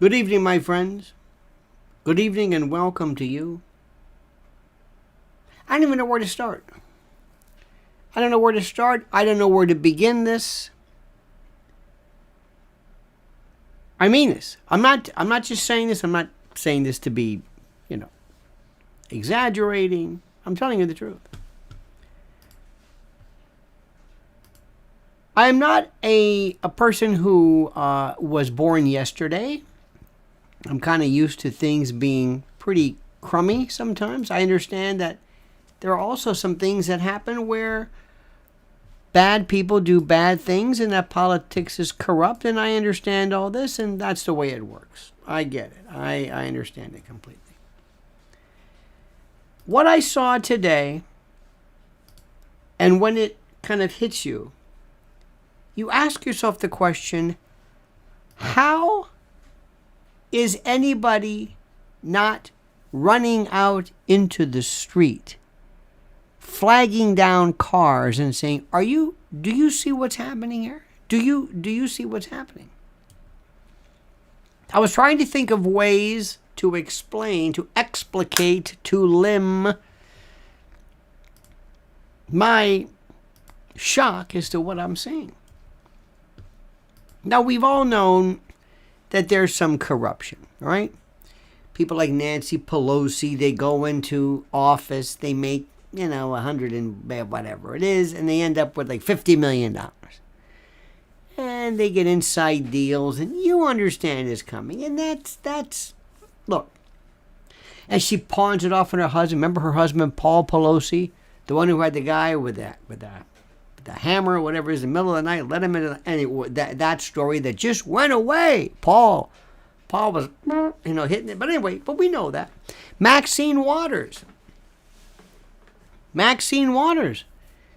Good evening, my friends. Good evening and welcome to you. I don't even know where to start. I don't know where to start. I don't know where to begin this. I mean this. I'm not just saying this. I'm not saying this to be, exaggerating. I'm telling you the truth. I am not a person who was born yesterday. I'm kind of used to things being pretty crummy sometimes. I understand that there are also some things that happen where bad people do bad things and that politics is corrupt, and I understand all this, and that's the way it works. I get it. I understand it completely. What I saw today, and when it kind of hits you, you ask yourself the question, how is anybody not running out into the street, flagging down cars and saying, do you see what's happening here? Do you see what's happening? I was trying to think of ways to explain, to explicate, to limn my shock as to what I'm seeing. Now, we've all known that there's some corruption, right? People like Nancy Pelosi, they go into office, they make, 100 and whatever it is, and they end up with like $50 million. And they get inside deals, and you understand it's coming. And that's look. And she pawns it off on her husband. Remember her husband, Paul Pelosi? The one who had the guy with the hammer or whatever it is in the middle of the night, let him into that story that just went away. Paul was, hitting it. But anyway, we know that. Maxine Waters,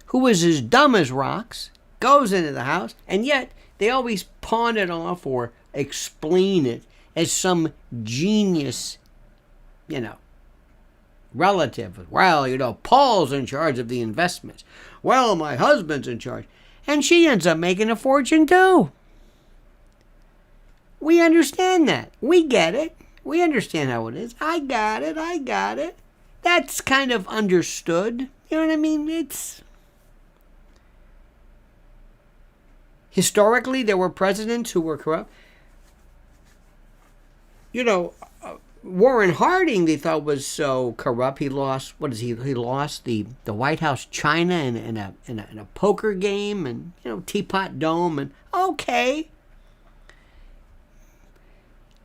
who was as dumb as rocks, goes into the house, and yet they always pawn it off or explain it as some genius, relative. Well, Paul's in charge of the investments. Well, my husband's in charge. And she ends up making a fortune too. We understand that. We get it. We understand how it is. I got it. That's kind of understood. You know what I mean? Historically, there were presidents who were corrupt. Warren Harding, they thought, was so corrupt. He lost, he lost the White House china in a poker game, and, Teapot Dome, and okay.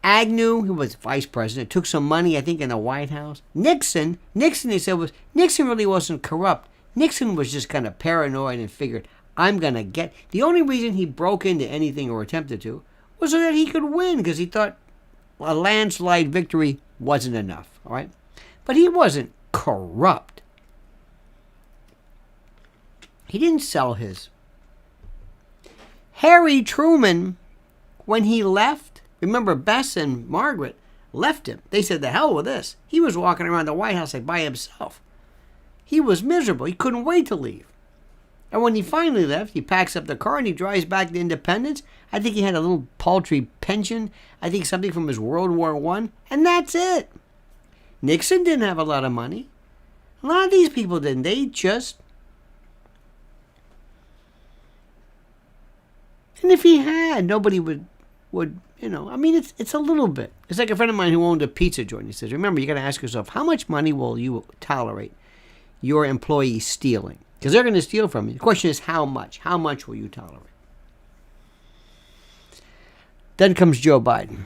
Agnew, who was vice president, took some money, I think, in the White House. Nixon, they said, Nixon really wasn't corrupt. Nixon was just kind of paranoid and figured, I'm going to get... The only reason he broke into anything or attempted to was so that he could win, because he thought a landslide victory wasn't enough, all right? But he wasn't corrupt. He didn't sell his. Harry Truman, when he left, remember Bess and Margaret left him. They said, the hell with this. He was walking around the White House like by himself. He was miserable. He couldn't wait to leave. And when he finally left, he packs up the car and he drives back to Independence. I think he had a little paltry pension. I think something from his World War I. And that's it. Nixon didn't have a lot of money. A lot of these people didn't. They just... And if he had, nobody would it's a little bit. It's like a friend of mine who owned a pizza joint. He says, remember, you got to ask yourself, how much money will you tolerate your employees stealing? Because they're going to steal from you. The question is, how much? How much will you tolerate? Then comes Joe Biden.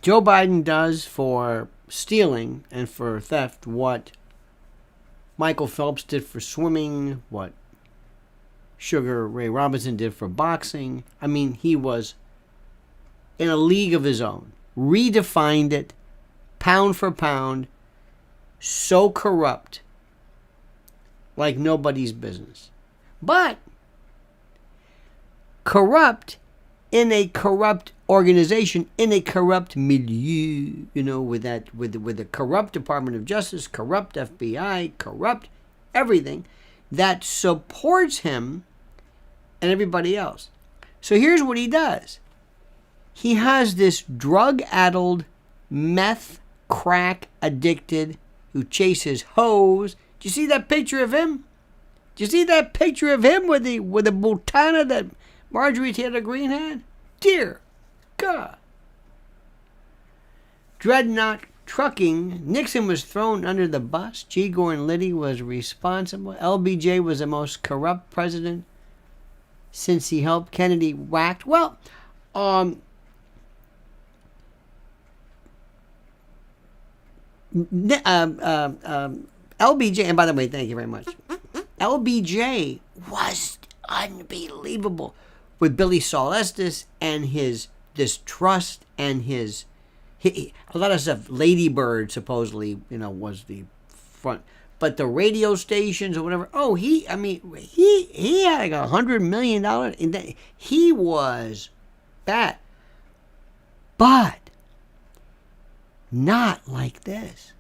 Joe Biden does for stealing and for theft what Michael Phelps did for swimming, what Sugar Ray Robinson did for boxing. I mean, he was in a league of his own. Redefined it, pound for pound, so corrupt, like nobody's business. But corrupt in a corrupt organization, in a corrupt milieu, with the corrupt Department of Justice, corrupt FBI, corrupt everything that supports him and everybody else. So here's what he does. He has this drug-addled, meth, crack addicted who chases hoes. Did you see that picture of him? Did you see that picture of him with the butana that Marjorie Taylor Greene had? Dear God. Dreadnought trucking. Nixon was thrown under the bus. G. Gordon Liddy was responsible. LBJ was the most corrupt president since he helped Kennedy whacked. Well, LBJ, and by the way, thank you very much. LBJ was unbelievable with Billy Saul Estes and his distrust and his a lot of stuff. Lady Bird supposedly, was the front, but the radio stations or whatever. Oh, he had like $100 million. He was bad, but not like this.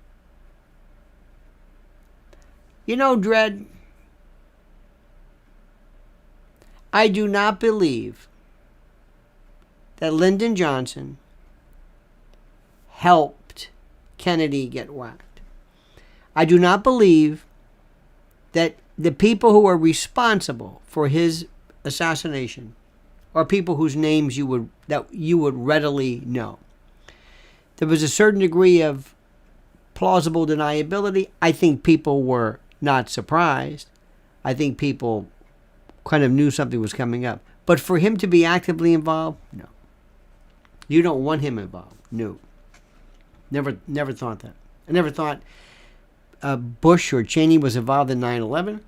Dredd, I do not believe that Lyndon Johnson helped Kennedy get whacked. I do not believe that the people who are responsible for his assassination are people whose names you would readily know. There was a certain degree of plausible deniability. I think people were not surprised. I think people kind of knew something was coming up. But for him to be actively involved, no. You don't want him involved. No. Never thought that. I never thought Bush or Cheney was involved in 9/11.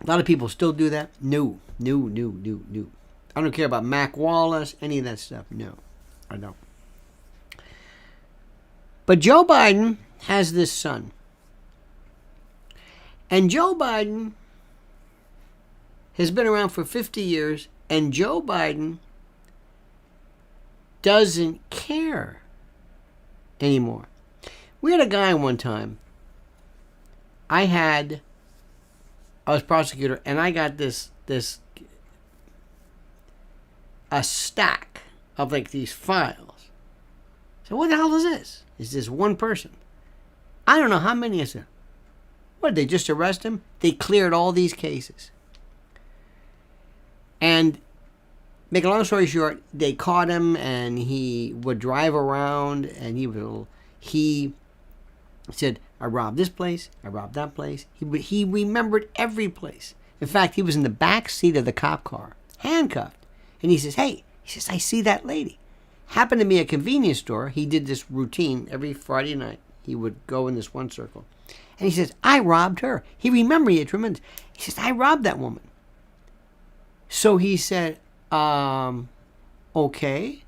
A lot of people still do that. No. I don't care about Mac Wallace, any of that stuff. No, I don't. But Joe Biden has this son. And Joe Biden has been around for 50 years, and Joe Biden doesn't care anymore. We had a guy one time. I was prosecutor, and I got a stack of like these files. So what the hell is this? Is this one person? I don't know how many is there. What, did they just arrest him? They cleared all these cases. And make a long story short, they caught him, and he would drive around, and he said, I robbed this place, I robbed that place. He remembered every place. In fact, he was in the back seat of the cop car, handcuffed. And he says, hey, I see that lady. Happened to be a convenience store. He did this routine every Friday night. He would go in this one circle. And he says, I robbed her. He remembered it tremendous. He says, I robbed that woman. So he said, okay.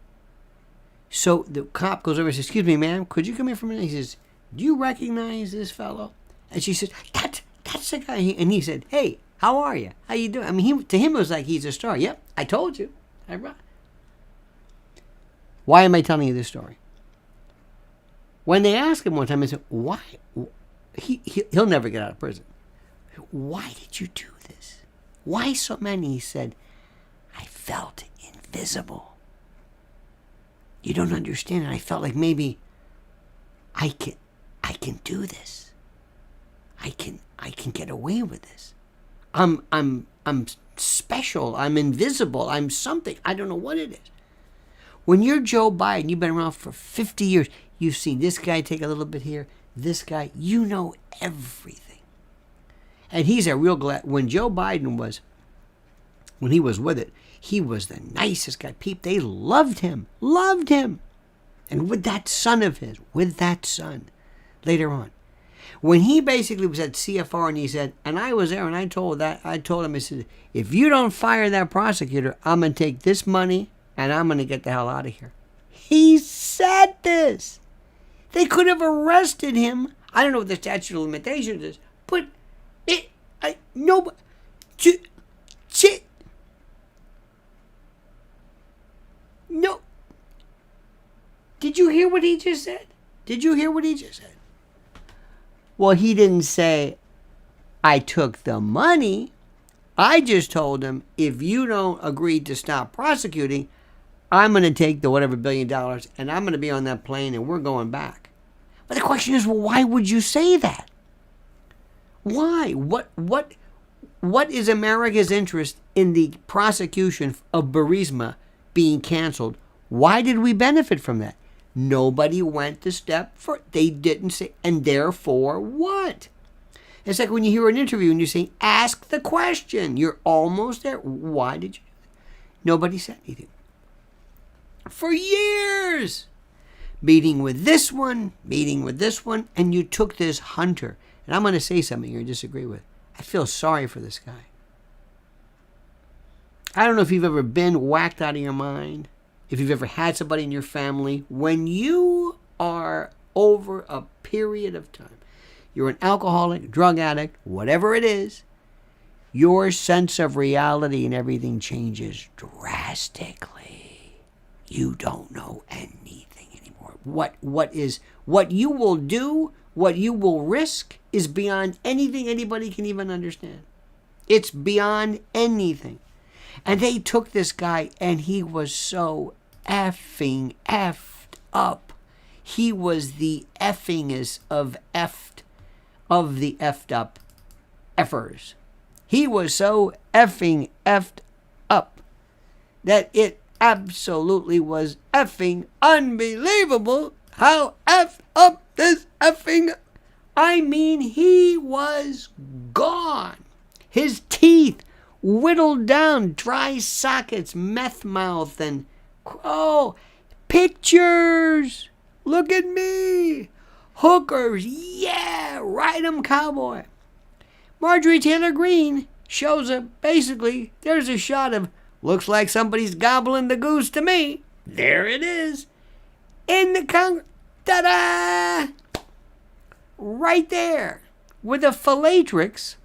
So the cop goes over and says, excuse me, ma'am, could you come here for a minute? He says, do you recognize this fellow? And she said, that's the guy. And he said, hey, how are you? How you doing? I mean, to him, it was like he's a star. Yep, I told you. I robbed. Why am I telling you this story? When they asked him one time, I said, why? He'll never get out of prison. Why did you do this? Why so many? He said, I felt invisible. You don't understand it. I felt like maybe I can do this. I can get away with this. I'm special. I'm invisible. I'm something. I don't know what it is. When you're Joe Biden, you've been around for 50 years. You've seen this guy take a little bit here, this guy. You know everything. And he's a real glad. When Joe Biden when he was with it, he was the nicest guy. People, they loved him. And with that son of his, later on, when he basically was at CFR and he said, and I was there and I told him, I said, if you don't fire that prosecutor, I'm going to take this money and I'm going to get the hell out of here. He said this. They could have arrested him. I don't know what the statute of limitations is, but no. Did you hear what he just said? Well, he didn't say, I took the money. I just told him, if you don't agree to stop prosecuting, I'm going to take the whatever $1 billion and I'm going to be on that plane and we're going back. But the question is, well, why would you say that? Why? What is America's interest in the prosecution of Burisma being canceled? Why did we benefit from that? Nobody went to step for. They didn't say, and therefore what? It's like when you hear an interview and you say, ask the question. You're almost there. Why did you? Nobody said anything. For years. Meeting with this one, and you took this Hunter. And I'm going to say something you disagree with. I feel sorry for this guy. I don't know if you've ever been whacked out of your mind, if you've ever had somebody in your family, when you are over a period of time, you're an alcoholic, drug addict, whatever it is, your sense of reality and everything changes drastically. You don't know anything anymore. What you will do, what you will risk is beyond anything anybody can even understand. It's beyond anything. And they took this guy and he was so effing effed up. He was the effingest of the effed up effers. He was so effing effed up that it absolutely was effing unbelievable how effed up this effing. I mean, he was gone. His teeth whittled down, dry sockets, meth mouth, and pictures. Look at me. Hookers, yeah, ride 'em, cowboy. Marjorie Taylor Greene shows up. Basically, there's a shot of, looks like somebody's gobbling the goose to me. There it is. In the Congress. Ta-da! Right there. With a philatrix.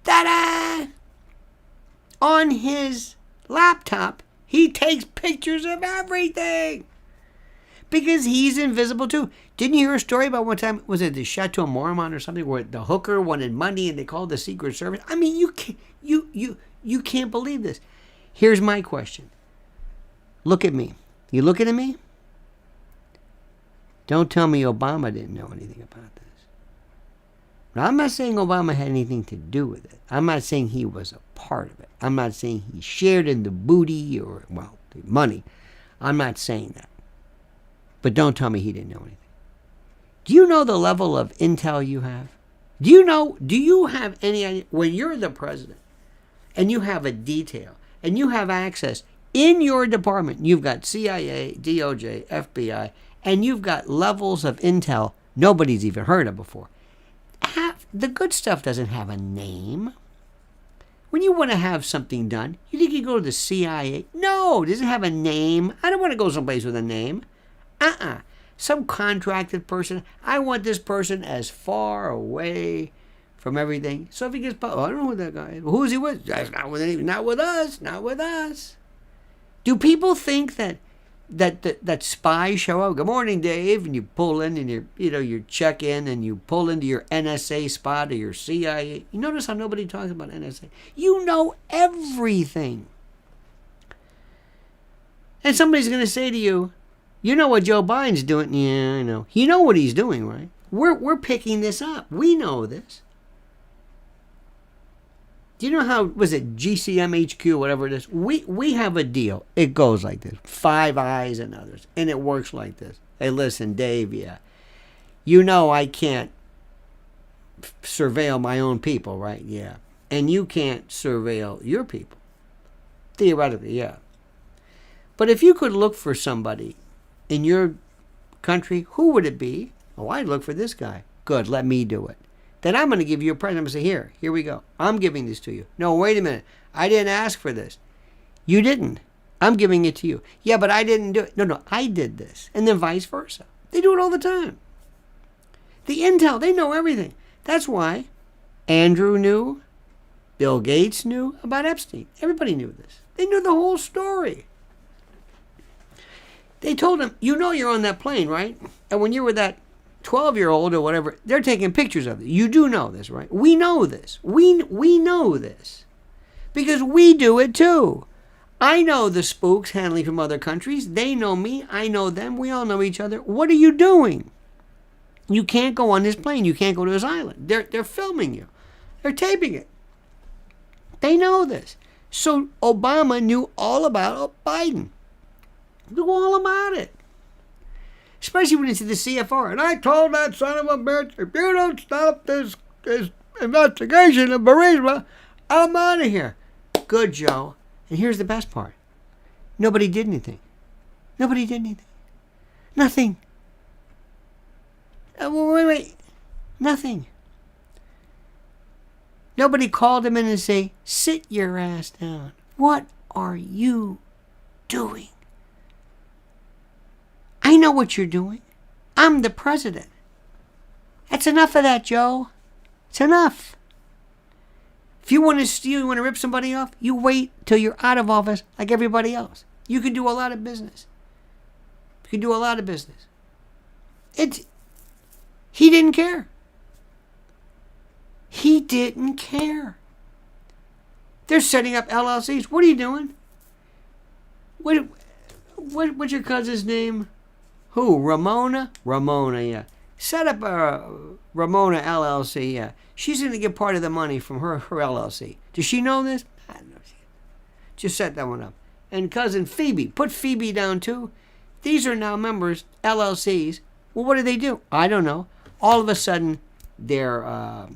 Ta-da! On his laptop, he takes pictures of everything. Because he's invisible too. Didn't you hear a story about one time, was it the Chateau Marmont or something, where the hooker wanted money and they called the Secret Service? I mean, you can't believe this. Here's my question. Look at me. You looking at me? Don't tell me Obama didn't know anything about this. Now, I'm not saying Obama had anything to do with it. I'm not saying he was a part of it. I'm not saying he shared in the booty or, well, the money. I'm not saying that. But don't tell me he didn't know anything. Do you know the level of intel you have? Do you have any idea, when you're the president and you have a detail and you have access in your department, you've got CIA, DOJ, FBI, and you've got levels of intel nobody's even heard of before. The good stuff doesn't have a name. When you want to have something done, you think you go to the CIA? No, it doesn't have a name. I don't want to go someplace with a name. Some contracted person. I want this person as far away from everything. So if he gets, I don't know who that guy is. Who is he with? That's not with any, not with us. Not with us. Do people think that spies show up? Good morning, Dave, and you pull in and you check in and you pull into your NSA spot or your CIA. You notice how nobody talks about NSA. You know everything. And somebody's going to say to you, you know what Joe Biden's doing? Yeah, I know. You know what he's doing, right? We're picking this up. We know this. Do you know how, was it GCMHQ, whatever it is? We have a deal. It goes like this. Five Eyes and others. And it works like this. Hey, listen, Dave, yeah. You know I can't surveil my own people, right? Yeah. And you can't surveil your people. Theoretically, yeah. But if you could look for somebody in your country, who would it be? Oh, I'd look for this guy. Good, let me do it. Then I'm going to give you a present. I'm going to say, here we go. I'm giving this to you. No, wait a minute. I didn't ask for this. You didn't. I'm giving it to you. Yeah, but I didn't do it. No, I did this. And then vice versa. They do it all the time. The intel, they know everything. That's why Andrew knew, Bill Gates knew about Epstein. Everybody knew this. They knew the whole story. They told him, you know you're on that plane, right? And when you were that 12-year-old or whatever, they're taking pictures of it. You do know this, right? We know this. We know this. Because we do it too. I know the spooks handling from other countries. They know me. I know them. We all know each other. What are you doing? You can't go on this plane. You can't go to this island. They're filming you. They're taping it. They know this. So Obama knew all about Biden. Knew all about it. Especially when it's the CFR. And I told that son of a bitch, if you don't stop this investigation of Burisma, I'm out of here. Good, Joe. And here's the best part. Nobody did anything. Nobody did anything. Nothing. Wait. Nothing. Nobody called him in and say, sit your ass down. What are you doing? I know what you're doing. I'm the president. That's enough of that, Joe. It's enough. If you want to steal, you want to rip somebody off, you wait till you're out of office like everybody else. You can do a lot of business. You can do a lot of business. He didn't care. He didn't care. They're setting up LLCs. What are you doing? What's your cousin's name? Who? Ramona? Ramona, yeah. Set up a Ramona LLC, yeah. She's going to get part of the money from her LLC. Does she know this? I don't know. Just set that one up. And cousin Phoebe. Put Phoebe down too. These are now members, LLCs. Well, what do? I don't know. All of a sudden, they're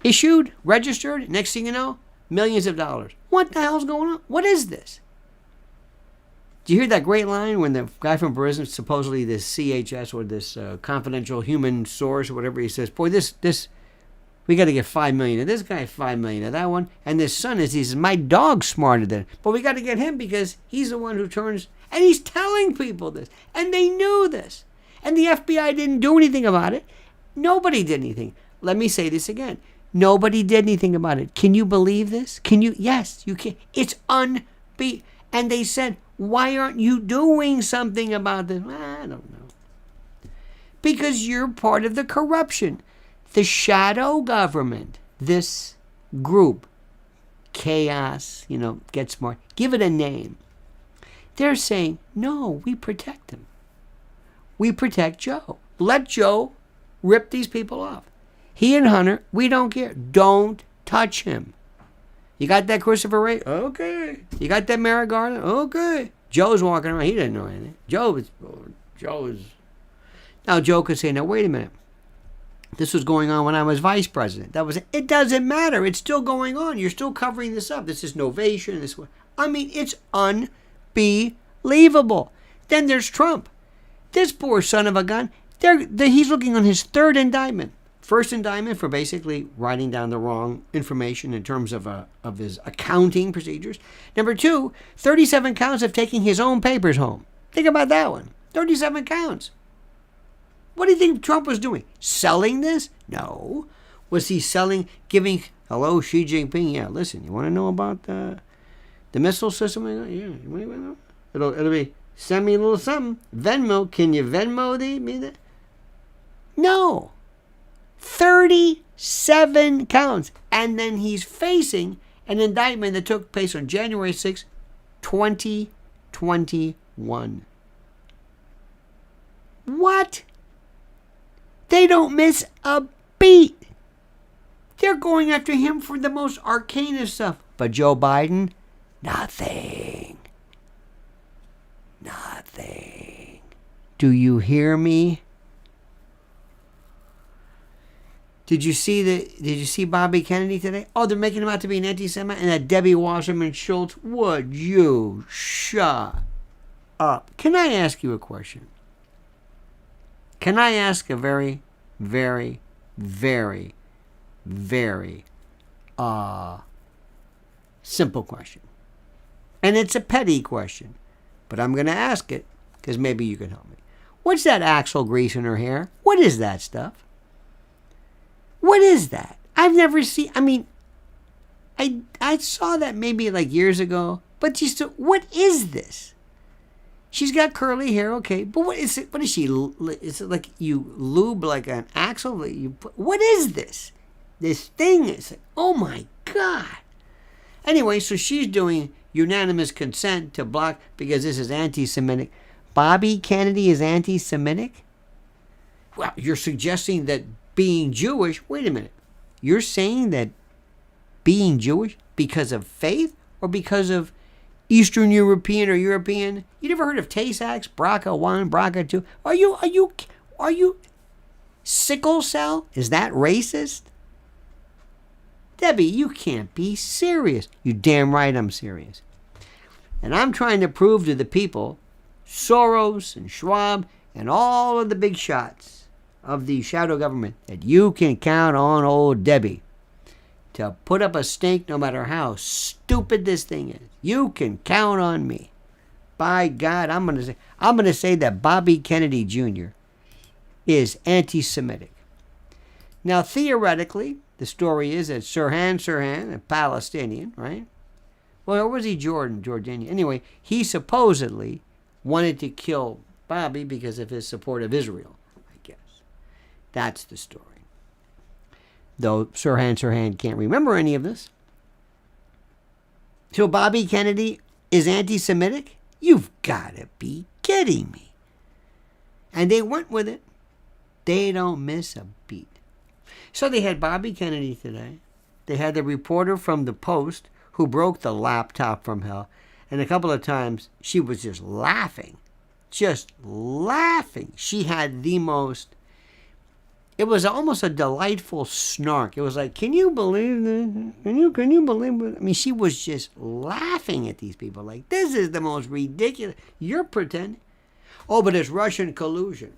issued, registered. Next thing you know, millions of dollars. What the hell's going on? What is this? Do you hear that great line when the guy from Burisma, supposedly this CHS or this confidential human source or whatever, he says, boy, this we got to get $5 million of this guy, $5 million of that one. And this son he says, my dog's smarter than, but we got to get him because he's the one who turns, and he's telling people this. And they knew this. And the FBI didn't do anything about it. Nobody did anything. Let me say this again. Nobody did anything about it. Can you believe this? Can you? Yes, you can. It's unbeatable. And they said, why aren't you doing something about this? I don't know. Because you're part of the corruption. The shadow government, this group, chaos, get smart, give it a name. They're saying, no, we protect him. We protect Joe. Let Joe rip these people off. He and Hunter, we don't care. Don't touch him. You got that Christopher Wray? Okay. You got that Merrick Garland? Okay. Joe's walking around. He didn't know anything. Joe is. Now Joe could say, now wait a minute. This was going on when I was vice president. It doesn't matter. It's still going on. You're still covering this up. This is novation. It's unbelievable. Then there's Trump. This poor son of a gun. He's looking on his third indictment. First indictment for basically writing down the wrong information in terms of his accounting procedures. Number 2, 37 counts of taking his own papers home. Think about that one. 37 counts. What do you think Trump was doing? Selling this? No. Was he giving, hello, Xi Jinping? Yeah, listen, you want to know about the missile system? Yeah, you want to know? It'll be, send me a little something. Venmo, can you Venmo me that? No. 37 counts. And then he's facing an indictment that took place on January 6, 2021. What? They don't miss a beat. They're going after him for the most arcane stuff. But Joe Biden, nothing. Nothing. Do you hear me? Did you see Bobby Kennedy today? Oh, they're making him out to be an anti-Semite, and that Debbie Wasserman Schultz. Would you shut up? Can I ask you a question? Can I ask a very, very, very, very simple question? And it's a petty question, but I'm going to ask it because maybe you can help me. What's that axle grease in her hair? What is that stuff? What is that? I've never seen. I saw that maybe like years ago, but what is this? She's got curly hair, okay, but what is it? What is she? Is it like you lube like an axle? What is this? This thing is, oh my God. Anyway, so she's doing unanimous consent to block because this is anti-Semitic. Bobby Kennedy is anti-Semitic? Well, you're suggesting that being Jewish, wait a minute. You're saying that being Jewish because of faith or because of Eastern European or European? You never heard of Tay-Sachs, BRCA 1, BRCA 2? Are you sickle cell? Is that racist? Debbie, you can't be serious. You damn right I'm serious. And I'm trying to prove to the people, Soros and Schwab and all of the big shots of the shadow government, that you can count on old Debbie to put up a stink no matter how stupid this thing is. You can count on me. By God, I'm gonna say that Bobby Kennedy Jr. is anti-Semitic. Now, theoretically, the story is that Sirhan, a Palestinian, right? Well, or was he Jordanian? Anyway, he supposedly wanted to kill Bobby because of his support of Israel, I guess. That's the story. Though Sirhan can't remember any of this. So Bobby Kennedy is anti-Semitic? You've got to be kidding me. And they went with it. They don't miss a beat. So they had Bobby Kennedy today. They had the reporter from the Post who broke the laptop from hell. And a couple of times she was just laughing. Just laughing. She had the most... It was almost a delightful snark. It was like, can you believe this? Can you believe it? I mean, she was just laughing at these people. Like, this is the most ridiculous. You're pretending. Oh, but it's Russian collusion.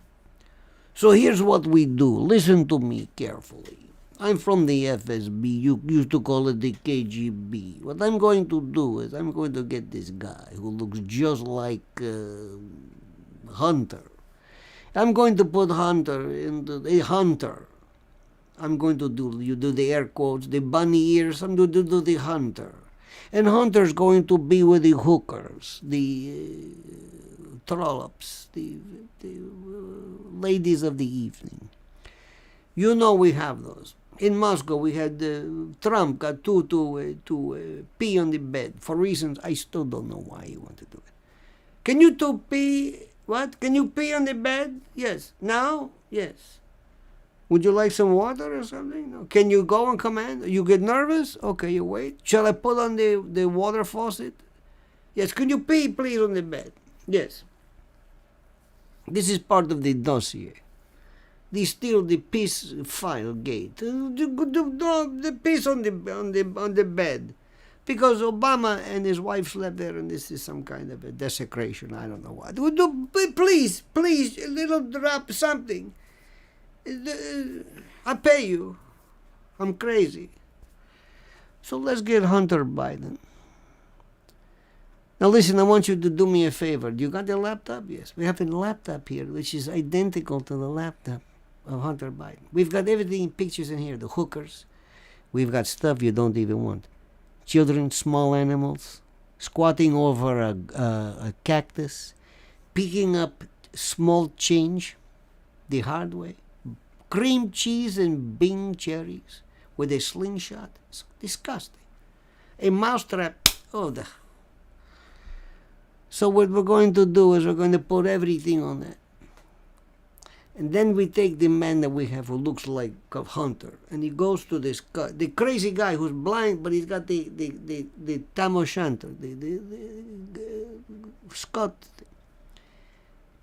So here's what we do. Listen to me carefully. I'm from the FSB. You used to call it the KGB. What I'm going to do is I'm going to get this guy who looks just like Hunter. I'm going to put Hunter into the Hunter. I'm going to do, you do the air quotes, the bunny ears. I'm going to do the Hunter. And Hunter's going to be with the hookers, the trollops, the ladies of the evening. You know we have those. In Moscow, we had Trump got to pee on the bed for reasons I still don't know why he wanted to do it. Can you two pee? What? Can you pee on the bed? Yes. Now? Yes. Would you like some water or something? No. Can you go and command? You get nervous? Okay, you wait. Shall I put on the water faucet? Yes. Can you pee, please, on the bed? Yes. This is part of the dossier. They steal the peace file gate. The peace on the bed. Because Obama and his wife slept there, and this is some kind of a desecration. I don't know what. Please, a little drop something. I pay you. I'm crazy. So let's get Hunter Biden. Now listen, I want you to do me a favor. You got the laptop? Yes. We have a laptop here, which is identical to the laptop of Hunter Biden. We've got everything, pictures in here, the hookers. We've got stuff you don't even want. Children, small animals, squatting over a cactus, picking up small change the hard way, cream cheese and Bing cherries with a slingshot. It's disgusting. A mousetrap. Oh, So what we're going to do is we're going to put everything on that. And then we take the man that we have who looks like a Hunter, and he goes to this guy, the crazy guy who's blind, but he's got the Tam O'Shanter, the Scott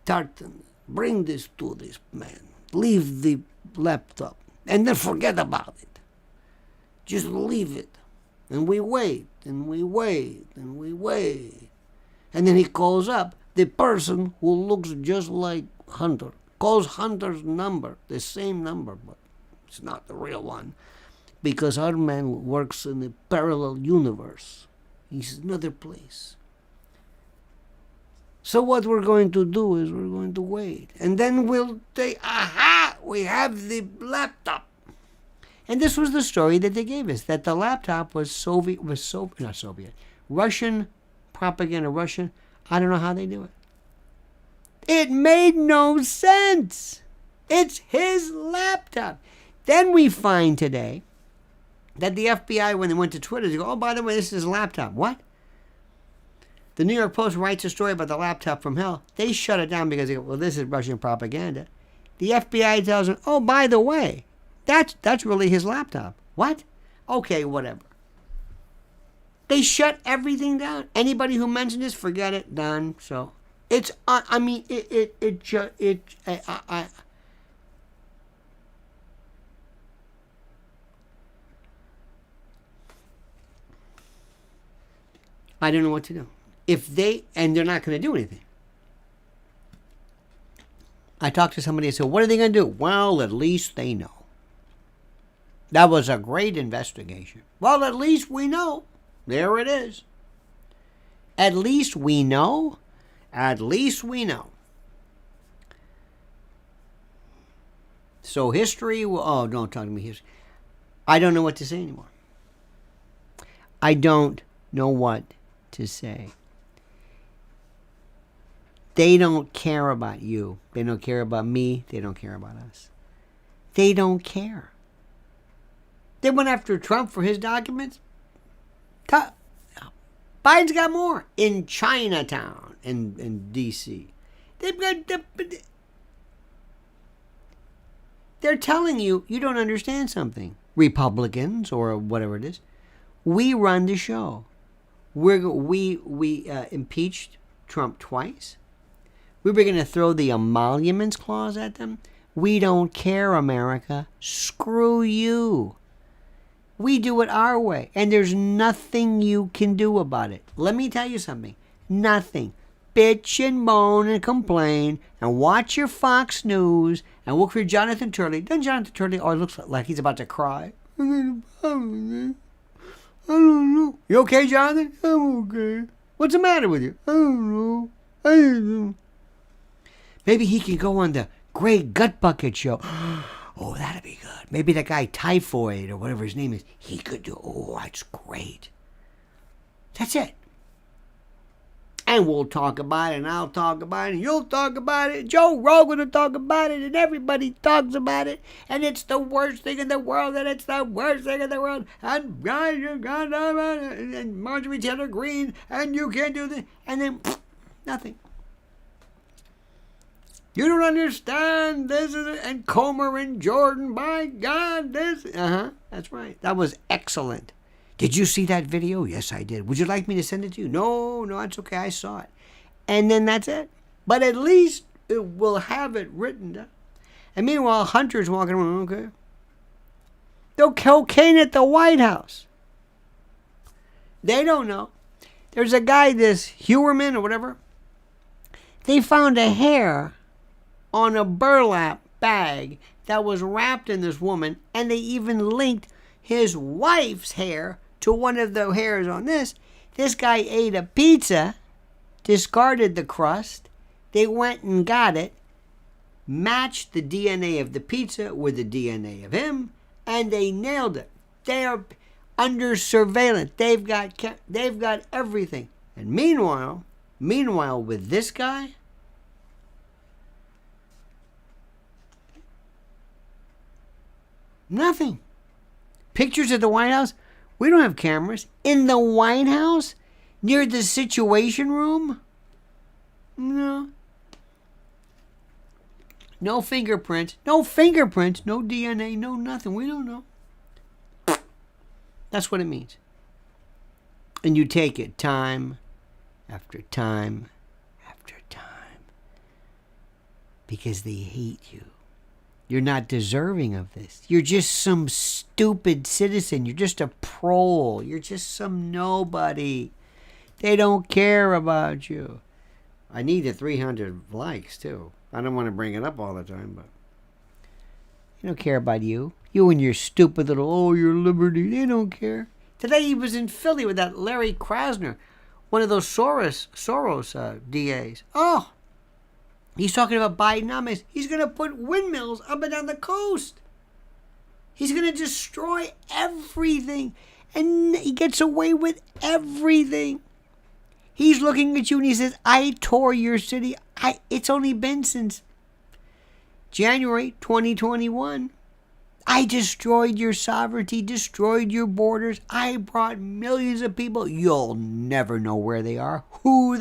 Tartan. Bring this to this man. Leave the laptop, and then forget about it. Just leave it. And we wait, and we wait, and we wait. And then he calls up the person who looks just like Hunter. Calls Hunter's number, the same number, but it's not the real one, because our man works in a parallel universe. He's in another place. So what we're going to do is we're going to wait, and then we'll say, aha, we have the laptop. And this was the story that they gave us, that the laptop was Russian propaganda, Russian. I don't know how they do it. It made no sense. It's his laptop. Then we find today that the FBI, when they went to Twitter, they go, oh, by the way, this is his laptop. What? The New York Post writes a story about the laptop from hell. They shut it down because they go, well, this is Russian propaganda. The FBI tells them, oh, by the way, that's really his laptop. What? Okay, whatever. They shut everything down. Anybody who mentioned this, forget it, done. So it's, I mean, I don't know what to do. And they're not going to do anything. I talked to somebody and said, what are they going to do? Well, at least they know. That was a great investigation. Well, at least we know. There it is. At least we know. At least we know. So history, oh, don't talk to me history. I don't know what to say anymore. I don't know what to say. They don't care about you. They don't care about me. They don't care about us. They don't care. They went after Trump for his documents. Biden's got more in Chinatown in D.C. They're telling you don't understand something. Republicans or whatever it is. We run the show. We impeached Trump twice. We were going to throw the emoluments clause at them. We don't care, America. Screw you. We do it our way, and there's nothing you can do about it. Let me tell you something. Nothing. Bitch and moan and complain, and watch your Fox News, and look for Jonathan Turley. Doesn't Jonathan Turley always looks like he's about to cry? I don't know. You okay, Jonathan? I'm okay. What's the matter with you? I don't know. Maybe he can go on the Great Gut Bucket show. Oh, that'd be good. Maybe that guy Typhoid or whatever his name is, he could do. Oh, that's great. That's it. And we'll talk about it, and I'll talk about it, and you'll talk about it, and Joe Rogan will talk about it, and everybody talks about it, and it's the worst thing in the world, and it's the worst thing in the world, and Marjorie Taylor Greene, and you can't do this, and then nothing. You don't understand this, and Comer and Jordan, by God, this. That's right. That was excellent. Did you see that video? Yes, I did. Would you like me to send it to you? No, that's okay. I saw it. And then that's it. But at least we'll have it written down. And meanwhile, Hunter's walking around, okay. They'll cocaine at the White House. They don't know. There's a guy, this Hewerman or whatever. They found a hair on a burlap bag that was wrapped in this woman, and they even linked his wife's hair to one of the hairs on this. This guy ate a pizza, discarded the crust. They went and got it, matched the DNA of the pizza with the DNA of him, and they nailed it. They are under surveillance. They've got everything. And meanwhile, with this guy, nothing. Pictures at the White House? We don't have cameras. In the White House? Near the Situation Room? No. No fingerprints. No DNA. No nothing. We don't know. That's what it means. And you take it time after time after time. Because they hate you. You're not deserving of this. You're just some stupid citizen. You're just a prole. You're just some nobody. They don't care about you. I need the 300 likes, too. I don't want to bring it up all the time, but they don't care about you. You and your stupid little, your liberty. They don't care. Today he was in Philly with that Larry Krasner, one of those Soros DAs. Oh, he's talking about Bidenomics. He's going to put windmills up and down the coast. He's going to destroy everything. And he gets away with everything. He's looking at you and he says, I tore your city. It's only been since January 2021. I destroyed your sovereignty, destroyed your borders. I brought millions of people. You'll never know where they are, who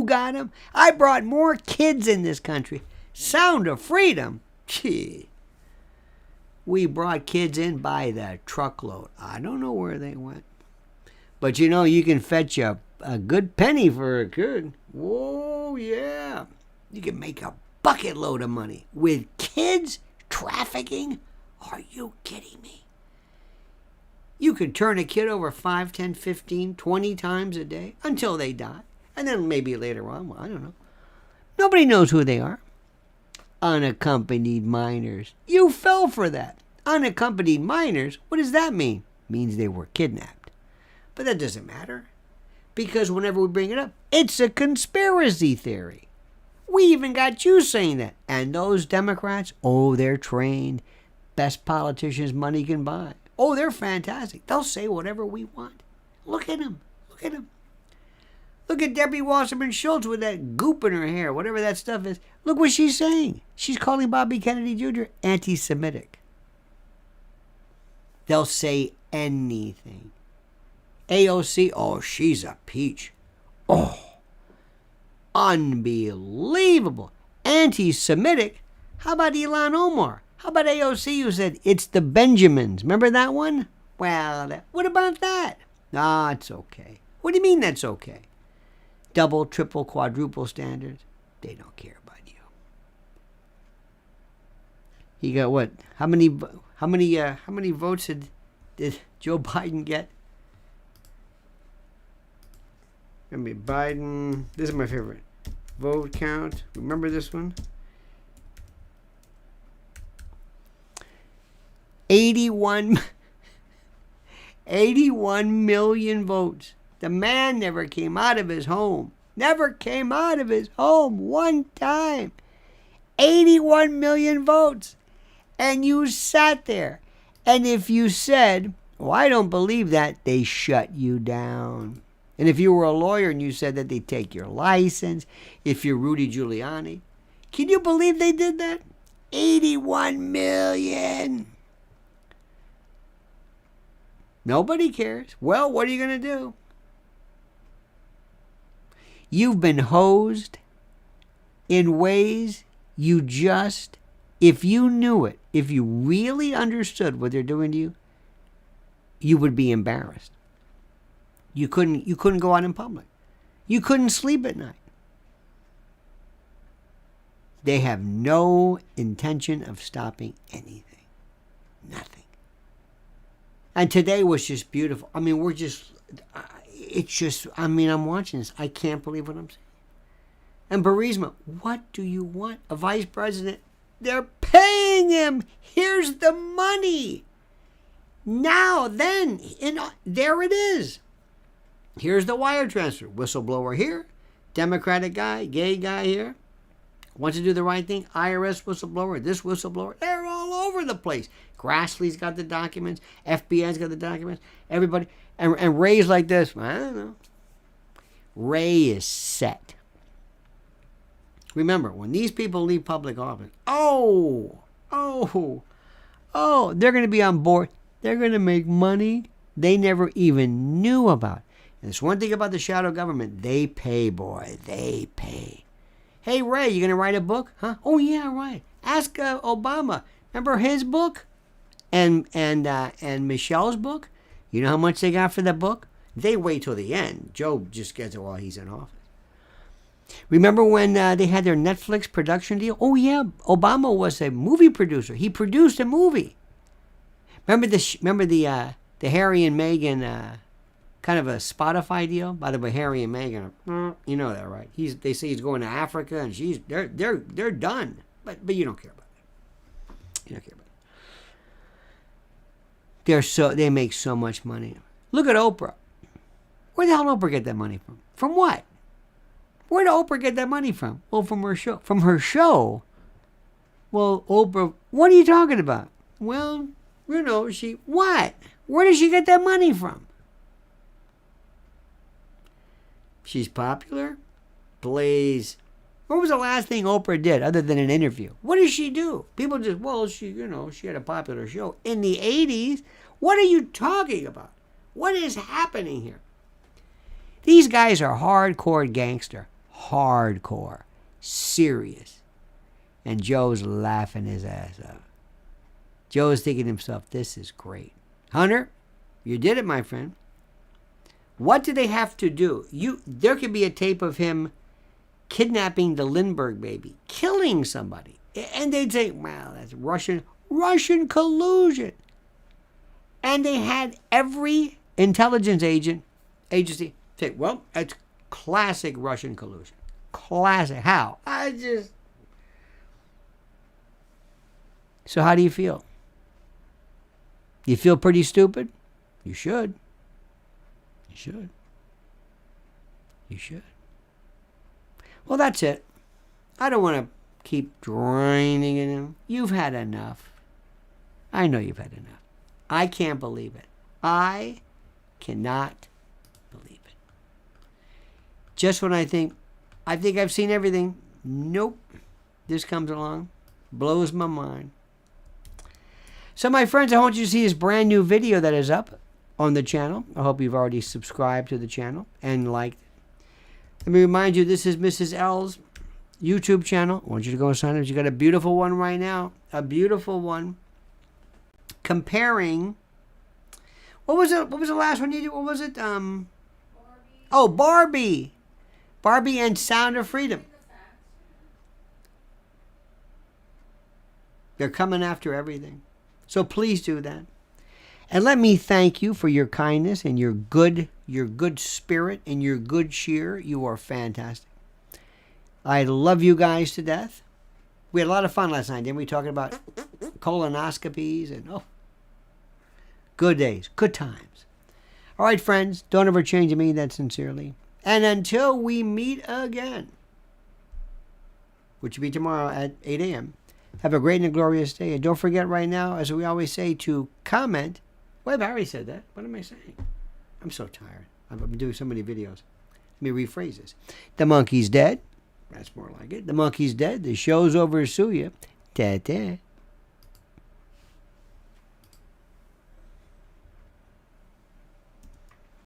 got them. I brought more kids in this country. Sound of freedom. Gee. We brought kids in by the truckload. I don't know where they went. But you know, you can fetch a good penny for a kid. Whoa, yeah. You can make a bucket load of money with kids trafficking. Are you kidding me? You can turn a kid over 5, 10, 15, 20 times a day until they die. And then maybe later on, well, I don't know. Nobody knows who they are. Unaccompanied minors. You fell for that. Unaccompanied minors, what does that mean? It means they were kidnapped. But that doesn't matter. Because whenever we bring it up, it's a conspiracy theory. We even got you saying that. And those Democrats, oh, they're trained. Best politicians money can buy. Oh, they're fantastic. They'll say whatever we want. Look at them. Look at them. Look at Debbie Wasserman Schultz with that goop in her hair, whatever that stuff is. Look what she's saying. She's calling Bobby Kennedy Jr. anti-Semitic. They'll say anything. AOC, oh, she's a peach. Oh, unbelievable. Anti-Semitic? How about Ilhan Omar? How about AOC who said, it's the Benjamins? Remember that one? Well, what about that? Ah, it's okay. What do you mean that's okay? Double, triple, quadruple standards. They don't care about you. He got what? How many votes did Joe Biden get? I mean, Biden. This is my favorite. Vote count. Remember this one? 81 million votes. The man never came out of his home. Never came out of his home one time. 81 million votes. And you sat there. And if you said, oh, I don't believe that, they shut you down. And if you were a lawyer and you said that, they take your license. If you're Rudy Giuliani. Can you believe they did that? 81 million. Nobody cares. Well, what are you going to do? You've been hosed in ways you just, if you knew it, if you really understood what they're doing to you, you would be embarrassed. You couldn't go out in public. You couldn't sleep at night. They have no intention of stopping anything. Nothing. And today was just beautiful. I mean, I'm watching this. I can't believe what I'm saying. And Burisma, what do you want? A vice president? They're paying him. Here's the money. Now, then, there it is. Here's the wire transfer. Whistleblower here. Democratic guy, gay guy here. Wants to do the right thing. IRS whistleblower, this whistleblower. They're all over the place. Grassley's got the documents. FBI's got the documents. Everybody. And Ray's like this. I don't know. Ray is set. Remember, when these people leave public office, they're going to be on board. They're going to make money they never even knew about. And there's one thing about the shadow government. They pay, boy. They pay. Hey, Ray, you going to write a book? Huh? Oh, yeah, right. Ask Obama. Remember his book? And Michelle's book? You know how much they got for that book? They wait till the end. Joe just gets it while he's in office. Remember when they had their Netflix production deal? Oh, yeah. Obama was a movie producer. He produced a movie. Remember the Harry and Meghan kind of a Spotify deal? By the way, Harry and Meghan, you know that, right? They say he's going to Africa, and they're done. But you don't care about that. You don't care about that. They make so much money. Look at Oprah. Where the hell did Oprah get that money from? From what? Where did Oprah get that money from? Well, from her show. From her show? Well, Oprah, what are you talking about? Well, what? Where did she get that money from? She's popular, plays When was the last thing Oprah did other than an interview? What does she do? People just, well, she had a popular show. In the 80s, what are you talking about? What is happening here? These guys are hardcore gangster. Hardcore. Serious. And Joe's laughing his ass up. Joe's thinking to himself, this is great. Hunter, you did it, my friend. What do they have to do? There could be a tape of him kidnapping the Lindbergh baby, killing somebody. And they'd say, wow, that's Russian collusion. And they had every intelligence agency say, well, that's classic Russian collusion. Classic. How? So how do you feel? You feel pretty stupid? You should. You should. You should. Well, that's it. I don't want to keep draining it in. You've had enough. I know you've had enough. I can't believe it. I cannot believe it. Just when I think I've seen everything, nope. This comes along, blows my mind. So, my friends, I want you to see this brand new video that is up on the channel. I hope you've already subscribed to the channel and liked it. Let me remind you, this is Mrs. L's YouTube channel. I want you to go and sign up. You got a beautiful one right now. A beautiful one. Comparing. What was it? What was the last one you did? What was it? Barbie. Oh, Barbie. Barbie and Sound of Freedom. They're coming after everything. So please do that. And let me thank you for your kindness and your good spirit and your good cheer. You are fantastic. I love you guys to death. We had a lot of fun last night, didn't we? Talking about colonoscopies and good days, good times. All right, friends, don't ever change. I mean that sincerely. And until we meet again, which will be tomorrow at 8 a.m., have a great and a glorious day. And don't forget right now, as we always say, to comment. Wait, I already said that. What am I saying? I'm so tired. I've been doing so many videos. Let me rephrase this. The monkey's dead. That's more like it. The monkey's dead. The show's over, Suya. Ta-ta.